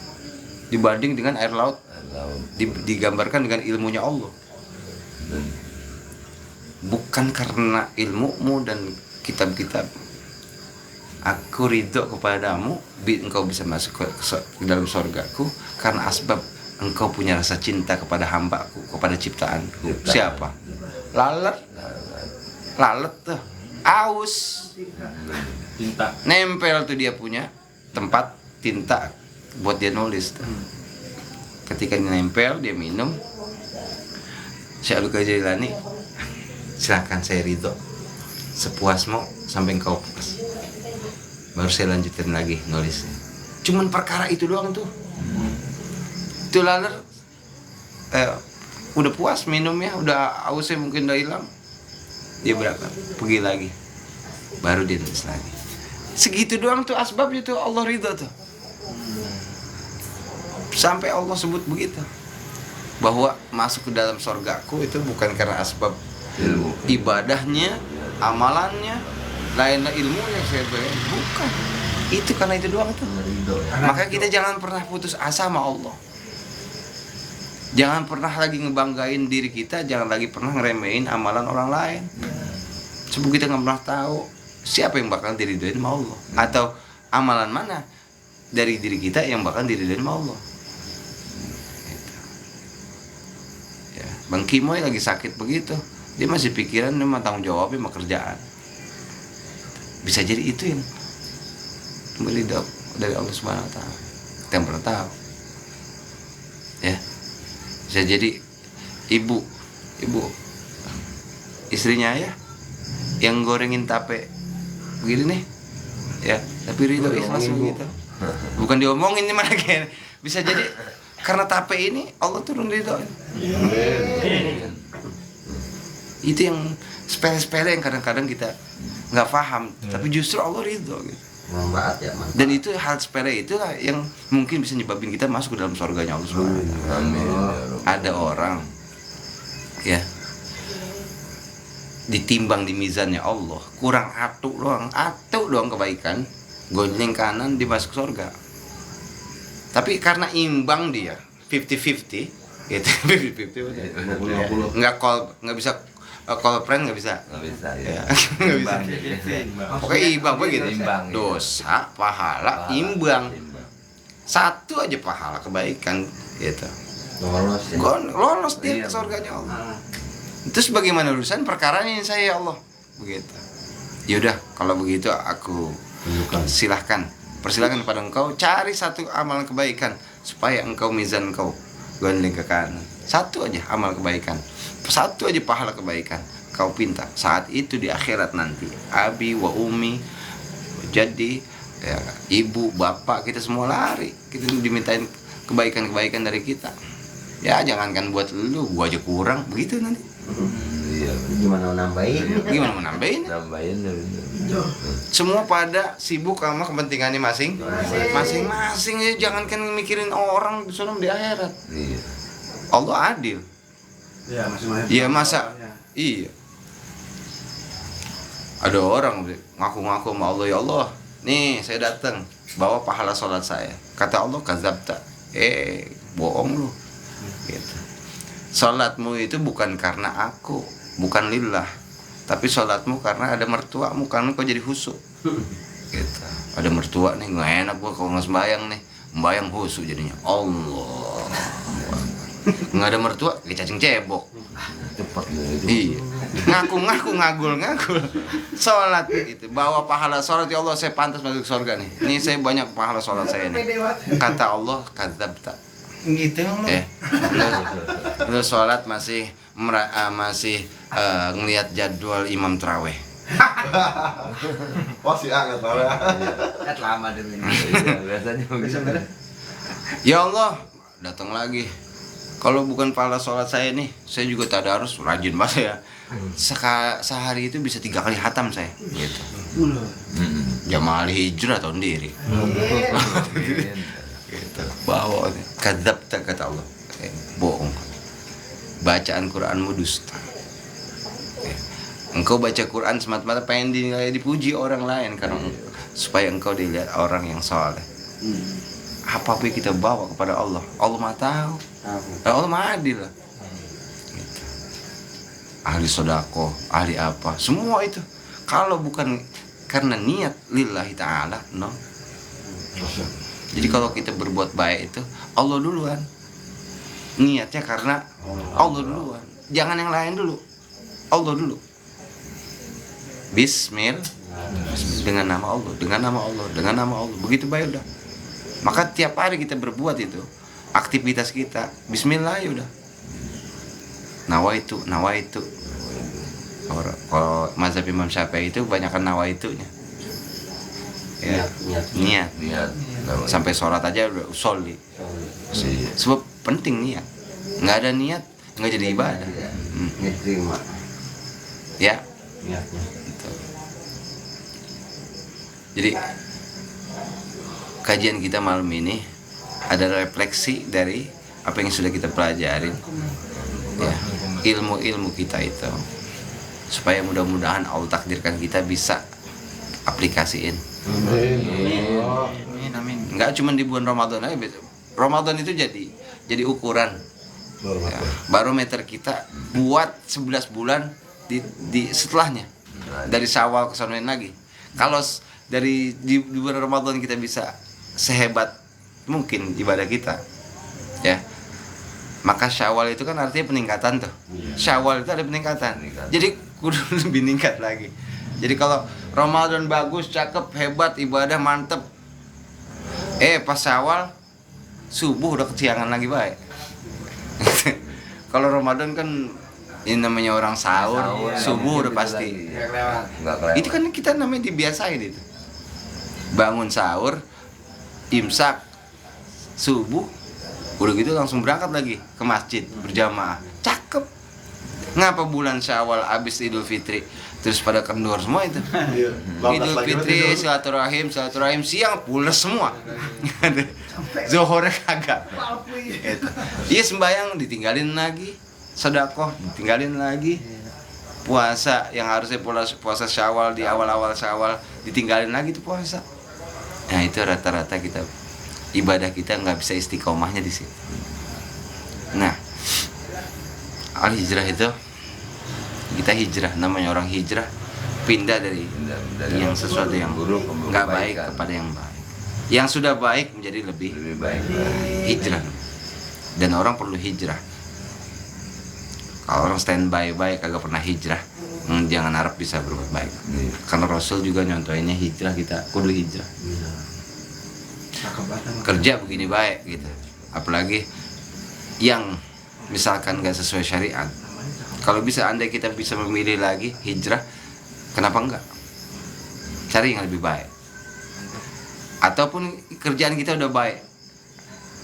Speaker 2: Dibanding dengan air laut,
Speaker 3: Laut.
Speaker 2: digambarkan dengan ilmunya Allah. Bukan karena ilmumu dan kitab-kitab. Aku ridho kepadamu, engkau bisa masuk ke dalam surgaku karena asbab engkau punya rasa cinta kepada hambaku, kepada ciptaanku. Siapa? Lalat. Lalat tuh. Aus.
Speaker 4: Cinta.
Speaker 2: Nempel tuh dia punya tempat tinta buat dia nulis tuh. Ketika dia nempel, dia minum. Syekh Abdul Qadir Jailani, silakan saya ridho sepuasmu sampai engkau puas. Baru saya lanjutin lagi nulisnya. Cuman perkara itu doang tuh. Itu laler udah puas minumnya, udah ausnya mungkin udah hilang. Dia berangkat, pergi lagi. Baru dia nulis lagi. Segitu doang tuh asbabnya tuh Allah ridho tuh. Sampai Allah sebut begitu. Bahwa masuk ke dalam surgaku itu bukan karena asbab
Speaker 3: Ilmu.
Speaker 2: ibadahnya, amalannya, lainnya ilmunya saya bilang. Bukan. Itu karena itu doang tuh. Maka kita jangan pernah putus asa sama Allah. Jangan pernah lagi ngebanggain diri kita, jangan lagi pernah ngeremehin amalan orang lain. Sebab kita nggak pernah tahu siapa yang bakal diridhoin sama Allah, atau amalan mana dari diri kita yang bakal diridhoin sama Allah. Gitu. Ya, Bang Kimoy lagi sakit begitu, dia masih pikiran dia mah tanggung jawabnya sama kerjaan. Bisa jadi itu yang meridho dari Allah Subhanahu Wa Taala. Kita yang pernah tahu. Ya. Bisa jadi ibu istrinya ya yang gorengin tape begini nih ya, tapi ridho ikhlas begitu, bukan diomongin ini mana kayak bisa jadi karena tape ini Allah turun ridho. Itu yang sepele-sepele yang kadang-kadang kita nggak paham, tapi justru Allah ridho gitu. Dan itu hal sepele itulah yang mungkin bisa nyebabin kita masuk ke dalam surganya Allah Subhanahu wa Ta'ala. Ada orang ya ditimbang di mizannya Allah kurang atuk doang kebaikan, gonjeng kanan dia masuk surga. Tapi karena imbang dia 50-50 gitu, 50-50 nggak bisa call friend nggak bisa
Speaker 3: Ya.
Speaker 2: nggak bisa. Pokoknya imbang begitu.
Speaker 3: Imbang, iya.
Speaker 2: Dosa, pahala, imbang. Satu aja pahala kebaikan gitu.
Speaker 3: Lolos ya.
Speaker 2: Lolos dia
Speaker 3: Iya.
Speaker 2: ke surganya Allah. Terus bagaimana urusan perkara ini saya ya Allah? Begitu. Yaudah, kalau begitu aku persilahkan kepada engkau cari satu amal kebaikan supaya engkau mizan engkau gondeng ke kanan. Satu aja amal kebaikan, satu aja pahala kebaikan kau pinta. Saat itu di akhirat nanti, abi wa umi, jadi ya, ibu bapak kita semua lari, kita dimintain kebaikan dari kita. Ya jangankan buat lu, gua aja kurang begitu nanti.
Speaker 3: Iya. Gimana mau nambahin?
Speaker 2: Gimana mau nambahin?
Speaker 3: Nambahin.
Speaker 2: Semua pada sibuk sama kepentingannya masing-masing ya, jangankan mikirin orang di sana di akhirat.
Speaker 3: Iya.
Speaker 2: Allah adil.
Speaker 1: Ya masing-masing.
Speaker 2: Iya masa iya. Ada orang ngaku-ngaku sama Allah, ya Allah, nih saya datang bawa pahala sholat saya. Kata Allah, kadzabta. Bohong lu. Gitu. Sholatmu itu bukan karena aku, bukan lillah, tapi sholatmu karena ada mertuamu, karena kau jadi khusyuk. Gitu. Ada mertua nih, nggak enak gua kalau nggak sembayang nih, sembayang khusyuk jadinya. Allah. Nggak ada mertua, kayak cacing cebok.
Speaker 3: Cepat gitu.
Speaker 2: Iya. Ngaku ngagul. Sholat gitu. Bawa pahala sholat, ya Allah saya pantas masuk surga nih. Ini saya banyak pahala sholat saya nih. Kata Allah, kadzabta. Gitu lu sholat masih ngelihat jadwal imam taraweh.
Speaker 5: Masih anget tahu ya.
Speaker 3: Kan lama demi ini. Biasanya begitu.
Speaker 2: Ya Allah, datang lagi. Kalau bukan pahala sholat saya nih, saya juga tadarus rajin banget ya. Sehari itu bisa 3 kali hatam saya. Gitu. Jamaah hijrah tahun diri. Gitu. Bawa kadzabta kata Allah. Bohong. Bacaan Quranmu dusta. Engkau baca Quran semata-mata pengen dipuji orang lain karena supaya engkau dilihat orang yang saleh. Apa-apa yang kita bawa kepada Allah, Allah Maha tahu. Allah Maha adil lah. Gitu. Ahli sodako, ahli apa, semua itu. Kalau bukan karena niat lillahi ta'ala, no. Jadi kalau kita berbuat baik itu Allah duluan. Niatnya karena Allah duluan. Jangan yang lain dulu. Allah dulu. Bismillah. Dengan nama Allah, dengan nama Allah, dengan nama Allah. Begitu baik udah. Maka tiap hari kita berbuat itu, aktivitas kita bismillah ya udah. Nawaitu. Kalau mazhab Imam Syafi'i itu kebanyakan nawaitunya. Ya, niat. Sampai sholat aja udah usolli. Sebab penting niat. Nggak ada niat nggak jadi ibadah.
Speaker 3: Diterima.
Speaker 2: Ya.
Speaker 3: Niatnya.
Speaker 2: Gitu. Jadi kajian kita malam ini ada refleksi dari apa yang sudah kita pelajari. Ya, ilmu-ilmu kita itu supaya mudah-mudahan Allah takdirkan kita bisa aplikasiin. Amin. Enggak cuma di bulan Ramadan aja. Ramadan itu jadi ukuran ya, barometer kita buat 11 bulan di setelahnya. Dari Syawal ke sana lagi. Kalau di bulan Ramadan kita bisa sehebat mungkin ibadah kita. Ya. Maka Syawal itu kan artinya peningkatan tuh. Syawal itu ada peningkatan. Jadi kudu lebih meningkat lagi. Jadi kalau Ramadan bagus, cakep, hebat, ibadah mantep. Pas Syawal subuh udah kesiangan lagi baik. Kalau Ramadan kan ini namanya orang sahur, subuh udah pasti. Itu kan kita namanya dibiasain itu. Bangun sahur, imsak, subuh, udah gitu langsung berangkat lagi ke masjid berjamaah. Cakep. Ngapa bulan Syawal abis Idul Fitri terus pada kendor semua itu? Idul Fitri, silaturahim siang pulas semua. Zuhur kagak. Iya sembayang ditinggalin lagi, sedekah ditinggalin lagi, puasa yang harusnya puasa Syawal di awal-awal Syawal ditinggalin lagi tuh puasa. Nah itu rata-rata kita ibadah kita nggak bisa istiqomahnya di situ. Nah, al-hijrah itu kita hijrah, namanya orang hijrah pindah dari yang sesuatu yang buruk nggak baik kepada yang baik. Yang sudah baik menjadi lebih baik. Hijrah. Dan orang perlu hijrah. Kalau orang standby baik kagak pernah hijrah, jangan harap bisa berbuat baik. Karena Rasul juga nyontoinnya hijrah, kita kudu hijrah. Kerja begini baik gitu. Apalagi yang misalkan gak sesuai syariat. Kalau bisa andai kita bisa memilih lagi hijrah, kenapa enggak? Cari yang lebih baik. Ataupun kerjaan kita udah baik,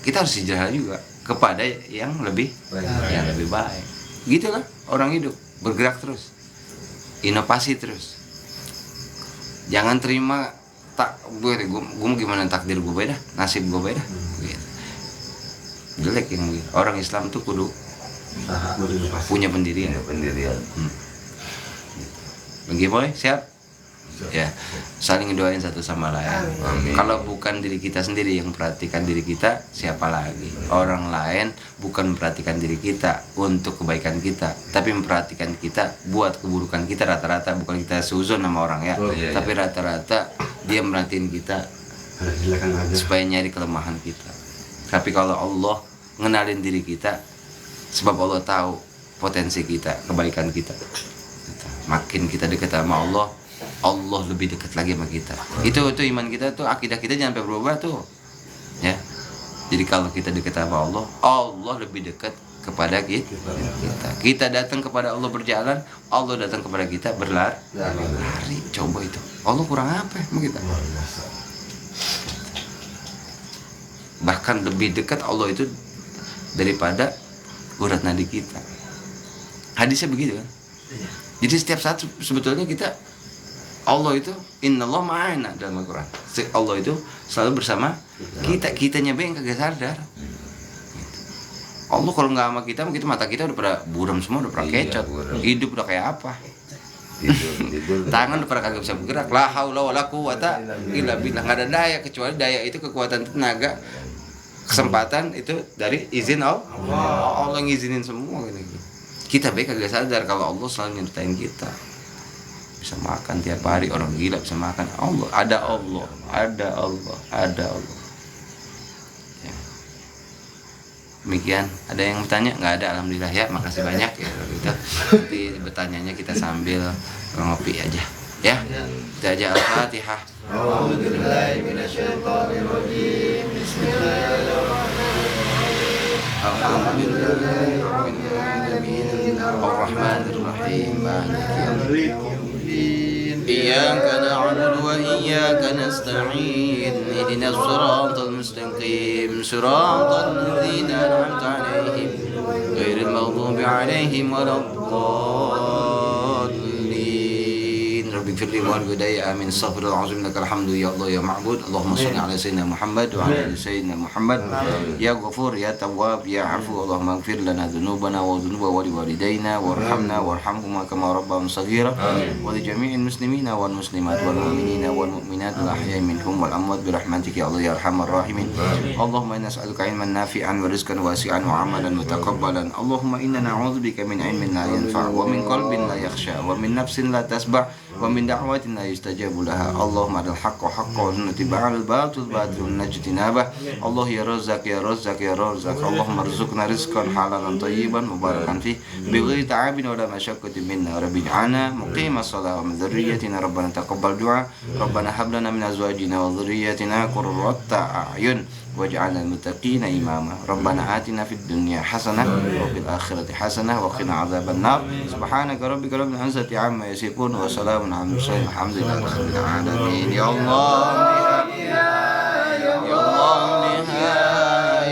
Speaker 2: kita harus hijrah juga kepada yang lebih baik. Gitulah orang hidup, bergerak terus, inovasi terus. Jangan terima gue gimana takdir gue beda, nasib gue beda. Gitu. Jelek yang gitu. Orang Islam tuh kudu punya pendirian. Bagaimana? Siap? Ya, saling doain satu sama lain. Kalau bukan diri kita sendiri yang memperhatikan diri kita, siapa lagi? Orang lain bukan memperhatikan diri kita untuk kebaikan kita, tapi memperhatikan kita buat keburukan kita. Rata-rata bukan kita seuzon sama orang ya, tapi rata-rata dia merhatiin kita supaya nyari kelemahan kita. Tapi kalau Allah ngenalin diri kita, sebab Allah tahu potensi kita, kebaikan kita. Makin kita dekat sama Allah, Allah lebih dekat lagi sama kita. Itu iman kita tuh, akidah kita jangan sampai berubah tuh. Ya. Jadi kalau kita dekat sama Allah, Allah lebih dekat kepada kita. Kita datang kepada Allah berjalan, Allah datang kepada kita berlari. Coba itu. Allah kurang apa sama kita? Bahkan lebih dekat Allah itu daripada urat nadi kita. Hadisnya begitu kan? Jadi setiap saat sebetulnya kita, Allah itu innallah ma'ana dalam Al-Quran. Allah itu selalu bersama kita. Kitanya yang kagak sadar. Allah kalau nggak sama kita mata kita udah pada buram semua, udah pada kecot. Hidup udah kayak apa? Tangan udah pada kagak bisa bergerak. La haula wala quwata illa billah. Nggak ada daya kecuali daya itu kekuatan tenaga, kesempatan itu dari izin Allah. Allah ngizinin semua gitu. Kita baik kagak sadar kalau Allah selalu nyertain kita. Bisa makan tiap hari, orang gila bisa makan. Allah, ada Allah. Ya. Demikian, ada yang bertanya? Nggak ada, alhamdulillah ya, makasih banyak ya. Gitu. Nanti bertanyanya kita sambil ngopi aja. Ya, kita aja Al-Fatihah. Ar-Rahmanir-Rahim. إياك نعبد وإياك نستعين اهدنا الصراط المستقيم صراط الذين أنعمت عليهم غير المغضوب عليهم ولا الضالين رب اغفر لي ولوالدي آمين استغفر الله العظيم لك الحمد يا الله يا معبود اللهم صل على سيدنا محمد وعلى آل سيدنا محمد يا غفور يا تواب يا عفو اللهم اغفر لنا ذنوبنا وذنوب والدينا وارحمنا وارحمهما كما ربنا صغيرا ولجميع المسلمين والمسلمات والمؤمنين والمؤمنات الأحياء منهم والأموات برحمتك يا الله يا أرحم الراحمين اللهم إنا نسألك علما نافعا ورزقا واسعا وعملا متقبلا اللهم إنا نعوذ بك من علم لا ينفع ومن قلب لا يخشى ومن نفس لا تشبع ومن دعوة لا يستجاب لها اللهم على الحق حقا ونتبع الباطل باطل ونجتنابه الله يا رزاق يا رزاق يا رزاق اللهم ارزقنا رزقا حلالا طيبا مباركا فيه بغير تعب ولا مشقة منا رب اجعلنا مقيم الصلاة ومن ذريتنا ربنا تقبل دعاء ربنا هب لنا من أزواجنا وذريتنا قرة أعين واجعلنا المتقين إماما ربنا آتنا في الدنيا حسنة وفي الآخرة حسنة وقنا عذاب النار سبحانك ربك رب العزة عما يصفون وسلام على المرسلين الحمد لله رب العالمين يا الله يا الله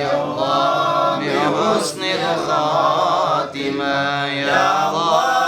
Speaker 2: يا الله بحسن الخاتمة يا الله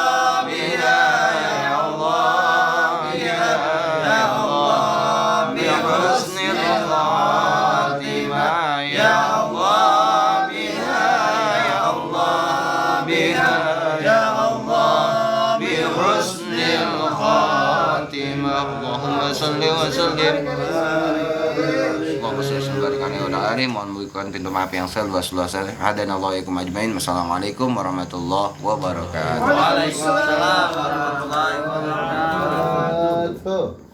Speaker 2: Mohon bukakan pintu maaf yang seluas-luas. Hadanallahu ajmain. Wassalamualaikum warahmatullahi wabarakatuh.
Speaker 3: Waalaikumsalam warahmatullahi wabarakatuh.